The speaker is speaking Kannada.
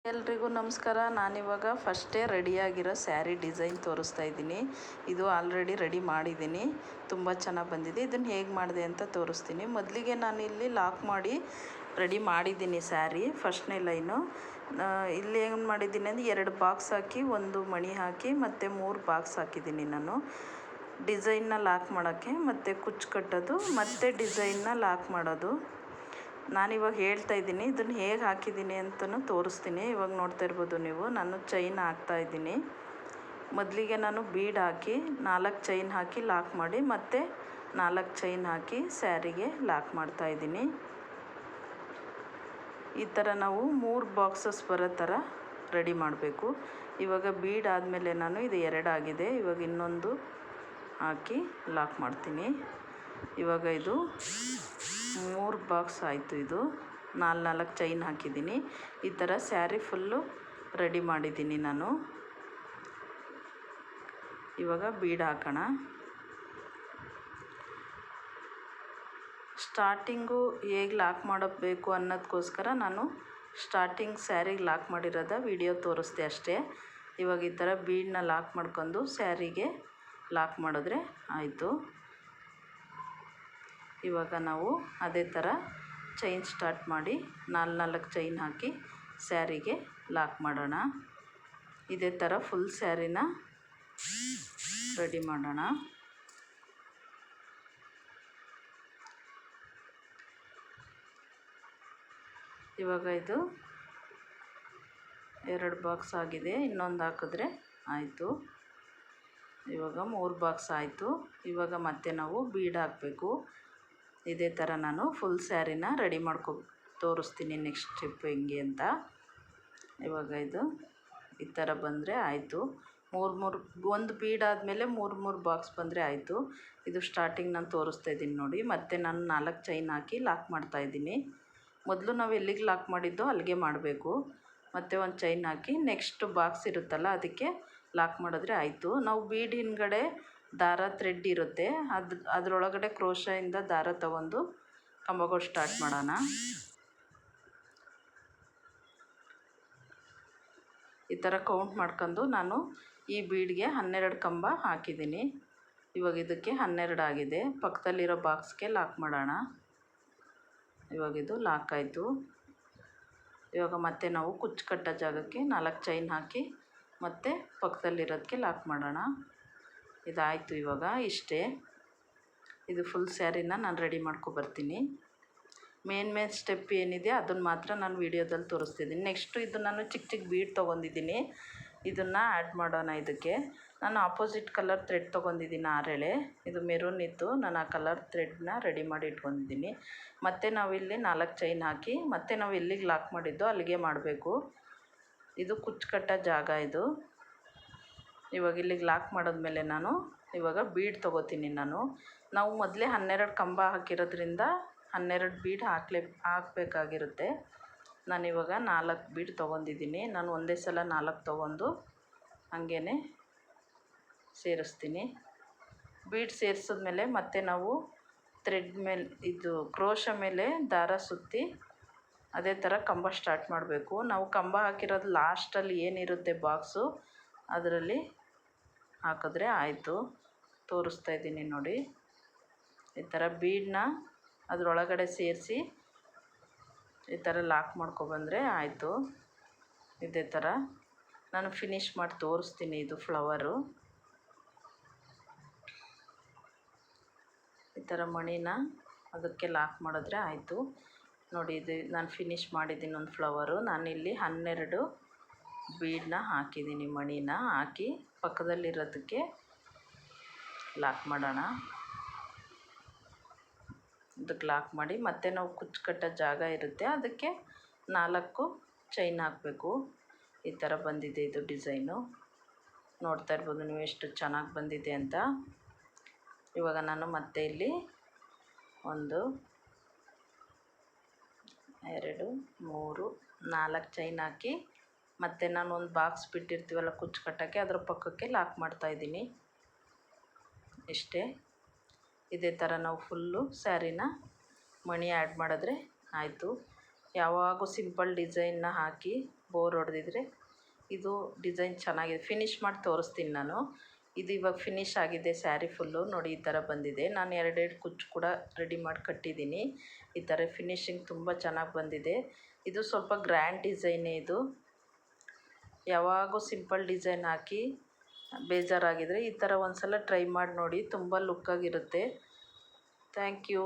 ಎಲ್ರಿಗೂ ನಮಸ್ಕಾರ. ನಾನಿವಾಗ ಫಸ್ಟೇ ರೆಡಿಯಾಗಿರೋ ಸ್ಯಾರಿ ಡಿಸೈನ್ ತೋರಿಸ್ತಾ ಇದ್ದೀನಿ. ಇದು ಆಲ್ರೆಡಿ ರೆಡಿ ಮಾಡಿದ್ದೀನಿ, ತುಂಬ ಚೆನ್ನಾಗಿ ಬಂದಿದೆ. ಇದನ್ನು ಹೇಗೆ ಮಾಡಿದೆ ಅಂತ ತೋರಿಸ್ತೀನಿ. ಮೊದಲಿಗೆ ನಾನು ಇಲ್ಲಿ ಲಾಕ್ ಮಾಡಿ ರೆಡಿ ಮಾಡಿದ್ದೀನಿ ಸ್ಯಾರಿ. ಫಸ್ಟ್ನೇ ಲೈನು ಇಲ್ಲಿ ಏನು ಮಾಡಿದ್ದೀನಿ ಅಂದರೆ 2 ಬಾಕ್ಸ್ ಹಾಕಿ, 1 ಮಣಿ ಹಾಕಿ ಮತ್ತು 3 ಬಾಕ್ಸ್ ಹಾಕಿದ್ದೀನಿ ನಾನು ಡಿಸೈನ್ನ ಲಾಕ್ ಮಾಡೋಕ್ಕೆ. ಮತ್ತು ಕುಚ್ಚು ಕಟ್ಟೋದು ಮತ್ತು ಡಿಸೈನ್ನ ಲಾಕ್ ಮಾಡೋದು. ನಾನಿವಾಗ ಹೇಳ್ತಾ ಇದ್ದೀನಿ, ಇದನ್ನು ಹೇಗೆ ಹಾಕಿದ್ದೀನಿ ಅಂತಲೂ ತೋರಿಸ್ತೀನಿ. ಇವಾಗ ನೋಡ್ತಾ ಇರ್ಬೋದು ನೀವು, ನಾನು ಚೈನ್ ಹಾಕ್ತಾಯಿದ್ದೀನಿ. ಮೊದಲಿಗೆ ನಾನು ಬೀಡ್ ಹಾಕಿ 4 ಚೈನ್ ಹಾಕಿ ಲಾಕ್ ಮಾಡಿ, ಮತ್ತು 4 ಚೈನ್ ಹಾಕಿ ಸ್ಯಾರಿಗೆ ಲಾಕ್ ಮಾಡ್ತಾಯಿದ್ದೀನಿ. ಈ ಥರ ನಾವು 3 ಬಾಕ್ಸಸ್ ಬರೋ ಥರ ರೆಡಿ ಮಾಡಬೇಕು. ಇವಾಗ ಬೀಡ್ ಆದಮೇಲೆ ನಾನು ಇದು 2 ಆಗಿದೆ. ಇವಾಗ ಇನ್ನೊಂದು ಹಾಕಿ ಲಾಕ್ ಮಾಡ್ತೀನಿ. ಇವಾಗ ಇದು 3 ಬಾಕ್ಸ್ ಆಯಿತು. ಇದು 4 ಚೈನ್ ಹಾಕಿದ್ದೀನಿ. ಈ ಥರ ಸ್ಯಾರಿ ಫುಲ್ಲು ರೆಡಿ ಮಾಡಿದ್ದೀನಿ ನಾನು. ಇವಾಗ ಬೀಡ್ ಹಾಕೋಣ. ಸ್ಟಾರ್ಟಿಂಗು ಹೇಗೆ ಲಾಕ್ ಮಾಡಬೇಕು ಅನ್ನೋದಕ್ಕೋಸ್ಕರ ನಾನು ಸ್ಟಾರ್ಟಿಂಗ್ ಸ್ಯಾರಿಗೆ ಲಾಕ್ ಮಾಡಿರೋದ ವಿಡಿಯೋ ತೋರಿಸ್ದೆ ಅಷ್ಟೇ. ಇವಾಗ ಈ ಥರ ಬೀಡನ್ನ ಲಾಕ್ ಮಾಡ್ಕೊಂಡು ಸ್ಯಾರಿಗೆ ಲಾಕ್ ಮಾಡಿದ್ರೆ ಆಯಿತು. ಇವಾಗ ನಾವು ಅದೇ ಥರ ಚೈನ್ ಸ್ಟಾರ್ಟ್ ಮಾಡಿ 4 ಚೈನ್ ಹಾಕಿ ಸ್ಯಾರಿಗೆ ಲಾಕ್ ಮಾಡೋಣ. ಇದೇ ಥರ ಫುಲ್ ಸ್ಯಾರಿನ ರೆಡಿ ಮಾಡೋಣ. ಇವಾಗ ಇದು 2 ಬಾಕ್ಸ್ ಆಗಿದೆ, ಇನ್ನೊಂದು ಹಾಕಿದ್ರೆ ಆಯಿತು. ಇವಾಗ 3 ಬಾಕ್ಸ್ ಆಯಿತು. ಇವಾಗ ಮತ್ತೆ ನಾವು ಬೀಡ್ ಹಾಕಬೇಕು. ಇದೇ ಥರ ನಾನು ಫುಲ್ ಸ್ಯಾರಿನ ರೆಡಿ ತೋರಿಸ್ತೀನಿ ನೆಕ್ಸ್ಟ್ ಸ್ಟೆಪ್ ಹೆಂಗೆ ಅಂತ. ಇವಾಗ ಇದು ಈ ಥರ ಬಂದರೆ ಆಯಿತು. 1 ಬೀಡ್ ಆದಮೇಲೆ 3 ಬಾಕ್ಸ್ ಬಂದರೆ ಆಯಿತು. ಇದು ಸ್ಟಾರ್ಟಿಂಗ್ ನಾನು ತೋರಿಸ್ತಾ ಇದ್ದೀನಿ ನೋಡಿ. ಮತ್ತೆ ನಾನು 4 ಚೈನ್ ಹಾಕಿ ಲಾಕ್ ಮಾಡ್ತಾಯಿದ್ದೀನಿ. ಮೊದಲು ನಾವು ಎಲ್ಲಿಗೆ ಲಾಕ್ ಮಾಡಿದ್ದೋ ಅಲ್ಲಿಗೆ ಮಾಡಬೇಕು. ಮತ್ತು 1 ಚೈನ್ ಹಾಕಿ ನೆಕ್ಸ್ಟ್ ಬಾಕ್ಸ್ ಇರುತ್ತಲ್ಲ ಅದಕ್ಕೆ ಲಾಕ್ ಮಾಡಿದ್ರೆ ಆಯಿತು. ನಾವು ಬೀಡ್ ಹಿಂದ್ಗಡೆ ದಾರ ಥ್ರೆಡ್ ಇರುತ್ತೆ, ಅದರೊಳಗಡೆ ಕ್ರೋಶದಿಂದ ದಾರ ತಗೊಂಡು ಕಂಬಗಳು ಸ್ಟಾರ್ಟ್ ಮಾಡೋಣ. ಈ ಥರ ಕೌಂಟ್ ಮಾಡ್ಕೊಂಡು ನಾನು ಈ ಬೀಡ್ಗೆ 12 ಕಂಬ ಹಾಕಿದ್ದೀನಿ. ಇವಾಗ ಇದಕ್ಕೆ 12 ಆಗಿದೆ. ಪಕ್ಕದಲ್ಲಿರೋ ಬಾಕ್ಸ್ಗೆ ಲಾಕ್ ಮಾಡೋಣ. ಇವಾಗ ಇದು ಲಾಕ್ ಆಯಿತು. ಇವಾಗ ಮತ್ತೆ ನಾವು ಕುಚ್ಚು ಕಟ್ಟೋ ಜಾಗಕ್ಕೆ 4 ಚೈನ್ ಹಾಕಿ ಮತ್ತು ಪಕ್ಕದಲ್ಲಿರೋದಕ್ಕೆ ಲಾಕ್ ಮಾಡೋಣ. ಇದಾಯಿತು. ಇವಾಗ ಇಷ್ಟೇ. ಇದು ಫುಲ್ ಸ್ಯಾರಿನ ನಾನು ರೆಡಿ ಮಾಡ್ಕೊಬರ್ತೀನಿ. ಮೇನ್ ಸ್ಟೆಪ್ ಏನಿದೆ ಅದನ್ನು ಮಾತ್ರ ನಾನು ವೀಡಿಯೋದಲ್ಲಿ ತೋರಿಸ್ತಿದ್ದೀನಿ. ನೆಕ್ಸ್ಟು ಇದು ನಾನು ಚಿಕ್ಕ ಬೀಡ್ ತೊಗೊಂಡಿದ್ದೀನಿ. ಇದನ್ನು ಆ್ಯಡ್ ಮಾಡೋಣ. ಇದಕ್ಕೆ ನಾನು ಆಪೋಸಿಟ್ ಕಲರ್ ಥ್ರೆಡ್ ತೊಗೊಂಡಿದ್ದೀನಿ 6 ಎಳೆ. ಇದು ಮೆರೂನ್ ಇತ್ತು, ನಾನು ಆ ಕಲರ್ ಥ್ರೆಡ್ನ ರೆಡಿ ಮಾಡಿ ಇಟ್ಕೊಂಡಿದ್ದೀನಿ. ಮತ್ತು ನಾವಿಲ್ಲಿ 4 ಚೈನ್ ಹಾಕಿ ಮತ್ತು ನಾವು ಎಲ್ಲಿಗೆ ಲಾಕ್ ಮಾಡಿದ್ದೋ ಅಲ್ಲಿಗೆ ಮಾಡಬೇಕು. ಇದು ಕುಚ್ಚು ಕಟ್ಟೋ ಜಾಗ ಇದು. ಇವಾಗ ಇಲ್ಲಿಗೆ ಲಾಕ್ ಮಾಡಿದ್ಮೇಲೆ ನಾನು ಇವಾಗ ಬೀಡ್ ತೊಗೋತೀನಿ. ನಾವು ಮೊದಲೇ 12 ಕಂಬ ಹಾಕಿರೋದ್ರಿಂದ 12 ಬೀಡ್ ಹಾಕಬೇಕಾಗಿರುತ್ತೆ. ನಾನಿವಾಗ 4 ಬೀಡ್ ತೊಗೊಂಡಿದ್ದೀನಿ. ನಾನು ಒಂದೇ ಸಲ 4 ತೊಗೊಂಡು ಹಾಗೇ ಸೇರಿಸ್ತೀನಿ. ಬೀಡ್ ಸೇರಿಸಿದ್ಮೇಲೆ ಮತ್ತೆ ನಾವು ಥ್ರೆಡ್ ಮೇಲೆ ಇದು ಕ್ರೋಶ ಮೇಲೆ ದಾರ ಸುತ್ತಿ ಅದೇ ಥರ ಕಂಬ ಸ್ಟಾರ್ಟ್ ಮಾಡಬೇಕು. ನಾವು ಕಂಬ ಹಾಕಿರೋದು ಲಾಸ್ಟಲ್ಲಿ ಏನಿರುತ್ತೆ ಬಾಕ್ಸು ಅದರಲ್ಲಿ ಹಾಕಿದ್ರೆ ಆಯಿತು. ತೋರಿಸ್ತಾ ಇದ್ದೀನಿ ನೋಡಿ. ಈ ಥರ ಬೀಡನ್ನ ಅದರೊಳಗಡೆ ಸೇರಿಸಿ ಈ ಥರ ಲಾಕ್ ಮಾಡ್ಕೊಬಂದರೆ ಆಯಿತು. ಇದೇ ಥರ ನಾನು ಫಿನಿಶ್ ಮಾಡಿ ತೋರಿಸ್ತೀನಿ. ಇದು ಫ್ಲವರು ಈ ಥರ ಮಣಿನ ಅದಕ್ಕೆ ಲಾಕ್ ಮಾಡಿದ್ರೆ ಆಯಿತು ನೋಡಿ. ಇದು ನಾನು ಫಿನಿಶ್ ಮಾಡಿದ್ದೀನಿ ಒಂದು ಫ್ಲವರು. ನಾನಿಲ್ಲಿ 12 ಬೀಡನ್ನ ಹಾಕಿದ್ದೀನಿ. ಮಣಿನ ಹಾಕಿ ಪಕ್ಕದಲ್ಲಿರೋದಕ್ಕೆ ಲಾಕ್ ಮಾಡೋಣ. ಇದಕ್ಕೆ ಲಾಕ್ ಮಾಡಿ ಮತ್ತೆ ನಾವು ಕುಚ್ಚು ಕಟ್ಟೋ ಜಾಗ ಇರುತ್ತೆ ಅದಕ್ಕೆ 4 ಚೈನ್ ಹಾಕಬೇಕು. ಈ ಥರ ಬಂದಿದೆ ಇದು ಡಿಸೈನು. ನೋಡ್ತಾ ಇರ್ಬೋದು ನೀವು ಎಷ್ಟು ಚೆನ್ನಾಗಿ ಬಂದಿದೆ ಅಂತ. ಇವಾಗ ನಾನು ಮತ್ತೆ ಇಲ್ಲಿ 1 2 3 4 ಚೈನ್ ಹಾಕಿ ಮತ್ತು ನಾನು ಒಂದು ಬಾಕ್ಸ್ ಬಿಟ್ಟಿರ್ತೀವಲ್ಲ ಕುಚ್ಚು ಕಟ್ಟೋಕ್ಕೆ, ಅದರ ಪಕ್ಕಕ್ಕೆ ಲಾಕ್ ಮಾಡ್ತಾಯಿದ್ದೀನಿ. ಇಷ್ಟೇ. ಇದೇ ಥರ ನಾವು ಫುಲ್ಲು ಸ್ಯಾರಿನ ಮಣಿ ಆ್ಯಡ್ ಮಾಡಿದ್ರೆ ಆಯಿತು. ಯಾವಾಗೂ ಸಿಂಪಲ್ ಡಿಸೈನ್ನ ಹಾಕಿ ಬೋರ್ ಹೊಡೆದಿದ್ರೆ ಇದು ಡಿಸೈನ್ ಚೆನ್ನಾಗಿದೆ. ಫಿನಿಷ್ ಮಾಡಿ ತೋರಿಸ್ತೀನಿ ನಾನು. ಇದು ಇವಾಗ ಫಿನಿಷ್ ಆಗಿದೆ ಸ್ಯಾರಿ ಫುಲ್ಲು. ನೋಡಿ ಈ ಥರ ಬಂದಿದೆ. ನಾನು ಎರಡೆರಡು ಕುಚ್ಚು ಕೂಡ ರೆಡಿ ಮಾಡಿ ಕಟ್ಟಿದ್ದೀನಿ. ಈ ಥರ ಫಿನಿಶಿಂಗ್ ತುಂಬ ಚೆನ್ನಾಗಿ ಬಂದಿದೆ. ಇದು ಸ್ವಲ್ಪ ಗ್ರ್ಯಾಂಡ್ ಡಿಸೈನೇ ಇದು. ಯಾವಾಗೂ ಸಿಂಪಲ್ ಡಿಸೈನ್ ಹಾಕಿ ಬೇಜಾರಾಗಿದ್ದರೆ ಈ ಥರ ಒಂದು ಸಲ ಟ್ರೈ ಮಾಡಿ ನೋಡಿ. ತುಂಬ ಲುಕ್ಕಾಗಿರುತ್ತೆ. Thank you.